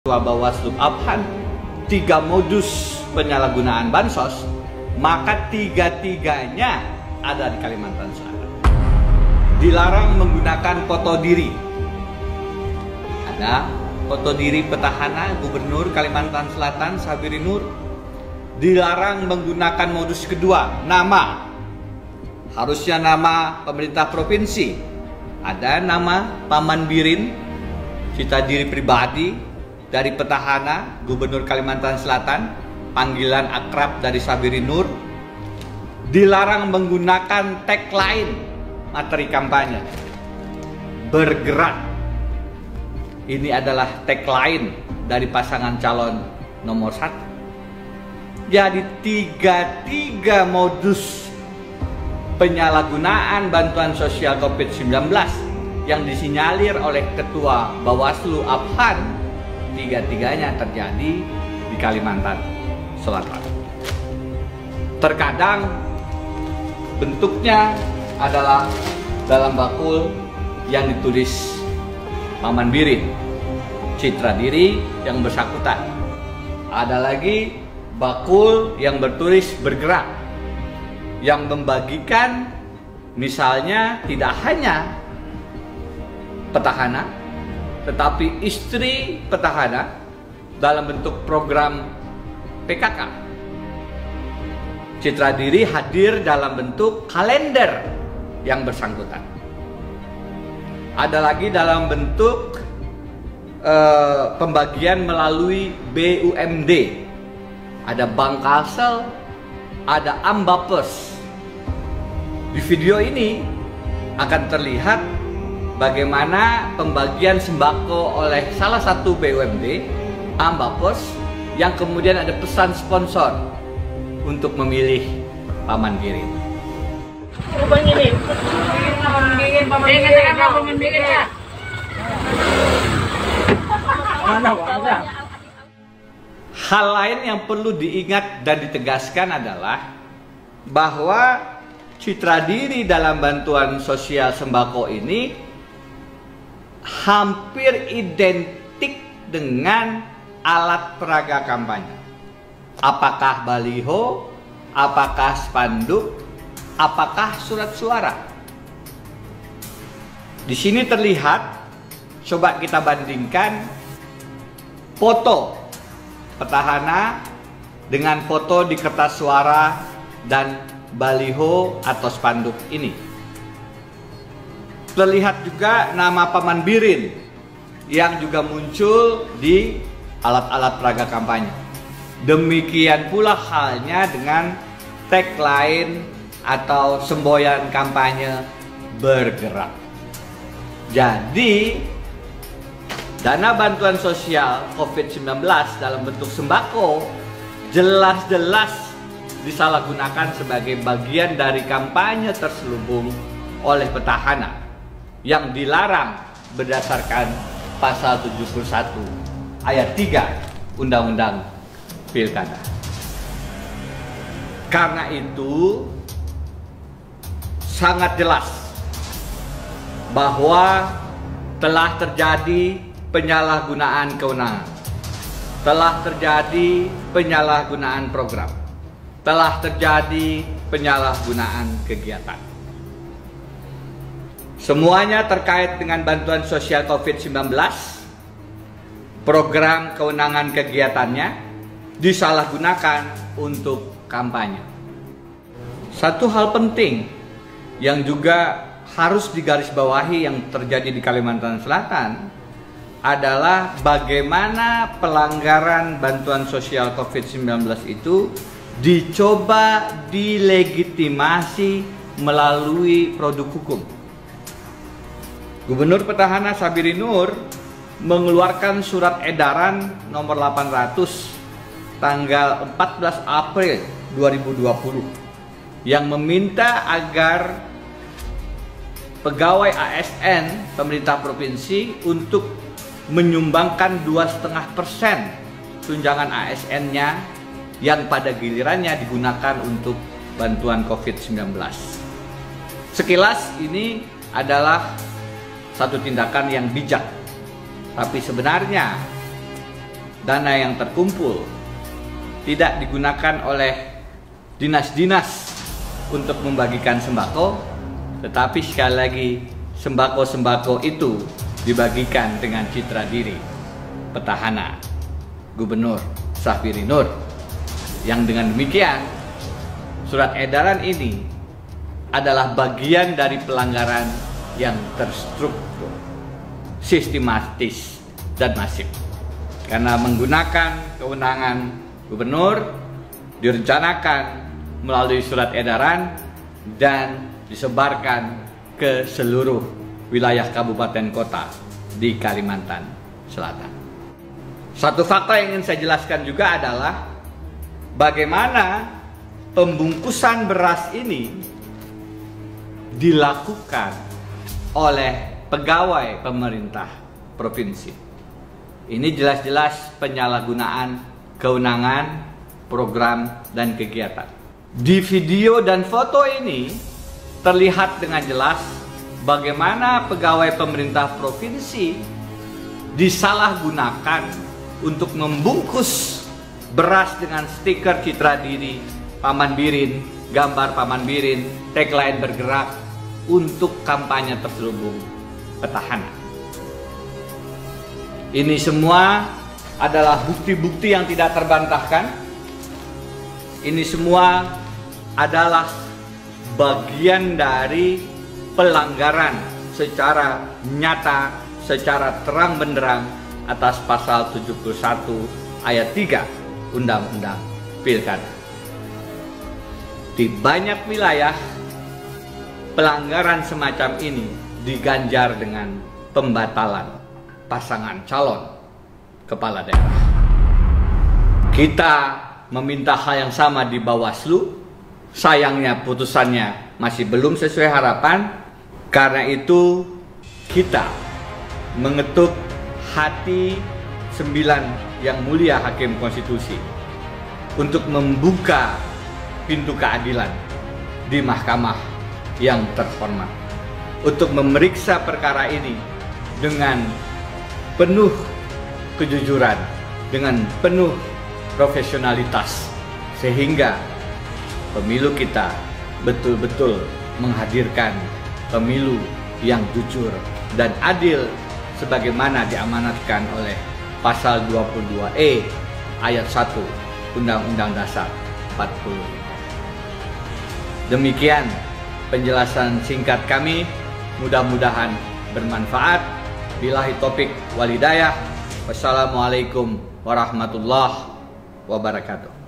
Bawaslu Abhan 3 modus penyalahgunaan bansos, maka tiga-tiganya ada di Kalimantan Selatan. Dilarang menggunakan foto diri. Ada foto diri petahana Gubernur Kalimantan Selatan Sabiri Nur. Dilarang menggunakan modus kedua, nama. Harusnya nama pemerintah provinsi. Ada nama Paman Birin, cita diri pribadi dari petahana Gubernur Kalimantan Selatan, panggilan akrab dari Sabiri Nur. Dilarang menggunakan tagline materi kampanye. Bergerak. Ini adalah tagline dari pasangan calon nomor 1. Jadi tiga modus penyalahgunaan bantuan sosial COVID-19 yang disinyalir oleh Ketua Bawaslu Abhan, tiga-tiganya terjadi di Kalimantan Selatan. Terkadang bentuknya adalah dalam bakul yang ditulis Paman Birin, citra diri yang bersangkutan. Ada lagi bakul yang bertulis bergerak, yang membagikan misalnya tidak hanya petahana, tetapi istri petahana dalam bentuk program PKK. Citra diri hadir dalam bentuk kalender yang bersangkutan. Ada lagi dalam bentuk pembagian melalui BUMD. Ada Bank Kalsel, ada Ambapes. Di video ini akan terlihat bagaimana pembagian sembako oleh salah satu BUMD, Ambapes, yang kemudian ada pesan sponsor untuk memilih Paman Birin. Paman Birin ya. Hal lain yang perlu diingat dan ditegaskan adalah bahwa citra diri dalam bantuan sosial sembako ini hampir identik dengan alat peraga kampanye. Apakah baliho, apakah spanduk, apakah surat suara. Di sini terlihat, coba kita bandingkan foto petahana dengan foto di kertas suara dan baliho atau spanduk ini. Terlihat juga nama Paman Birin yang juga muncul di alat-alat peraga kampanye. Demikian pula halnya dengan tagline atau semboyan kampanye bergerak. Jadi dana bantuan sosial COVID-19 dalam bentuk sembako jelas-jelas disalahgunakan sebagai bagian dari kampanye terselubung oleh petahana yang dilarang berdasarkan pasal 71 ayat 3 Undang-Undang Pilkada. Karena itu sangat jelas bahwa telah terjadi penyalahgunaan kewenangan, telah terjadi penyalahgunaan program, telah terjadi penyalahgunaan kegiatan. Semuanya terkait dengan bantuan sosial COVID-19, program kewenangan kegiatannya disalahgunakan untuk kampanye. Satu hal penting yang juga harus digarisbawahi yang terjadi di Kalimantan Selatan adalah bagaimana pelanggaran bantuan sosial COVID-19 itu dicoba dilegitimasi melalui produk hukum. Gubernur petahana Sabiri Nur mengeluarkan surat edaran nomor 800 tanggal 14 April 2020 yang meminta agar pegawai ASN pemerintah provinsi untuk menyumbangkan 2,5% tunjangan ASN-nya yang pada gilirannya digunakan untuk bantuan COVID-19. Sekilas ini adalah satu tindakan yang bijak, tapi sebenarnya dana yang terkumpul tidak digunakan oleh dinas-dinas untuk membagikan sembako, tetapi sekali lagi sembako-sembako itu dibagikan dengan citra diri petahana Gubernur Syafri Nur. Yang dengan demikian surat edaran ini adalah bagian dari pelanggaran yang terstruktur, sistematis, dan masif. Karena menggunakan kewenangan gubernur direncanakan melalui surat edaran dan disebarkan ke seluruh wilayah kabupaten kota di Kalimantan Selatan. Satu fakta yang ingin saya jelaskan juga adalah bagaimana pembungkusan beras ini dilakukan oleh pegawai pemerintah provinsi. Ini jelas-jelas penyalahgunaan kewenangan, program, dan kegiatan. Di video dan foto ini terlihat dengan jelas bagaimana pegawai pemerintah provinsi disalahgunakan untuk membungkus beras dengan stiker citra diri Paman Birin, gambar Paman Birin, tagline bergerak untuk kampanye terselubung petahana. Ini semua adalah bukti-bukti yang tidak terbantahkan. Ini semua adalah bagian dari pelanggaran secara nyata, secara terang benderang atas pasal 71 ayat 3 Undang-Undang Pilkada. Di banyak wilayah pelanggaran semacam ini diganjar dengan pembatalan pasangan calon kepala daerah. Kita meminta hal yang sama di Bawaslu. Sayangnya putusannya masih belum sesuai harapan. Karena itu kita mengetuk hati 9 yang mulia Hakim Konstitusi untuk membuka pintu keadilan di mahkamah yang terhormat, untuk memeriksa perkara ini dengan penuh kejujuran, dengan penuh profesionalitas, sehingga pemilu kita betul-betul menghadirkan pemilu yang jujur dan adil sebagaimana diamanatkan oleh pasal 22E ayat 1 Undang-Undang Dasar 45. Demikian penjelasan singkat kami, mudah-mudahan bermanfaat. Billahi taufik wal hidayah. Wassalamualaikum warahmatullahi wabarakatuh.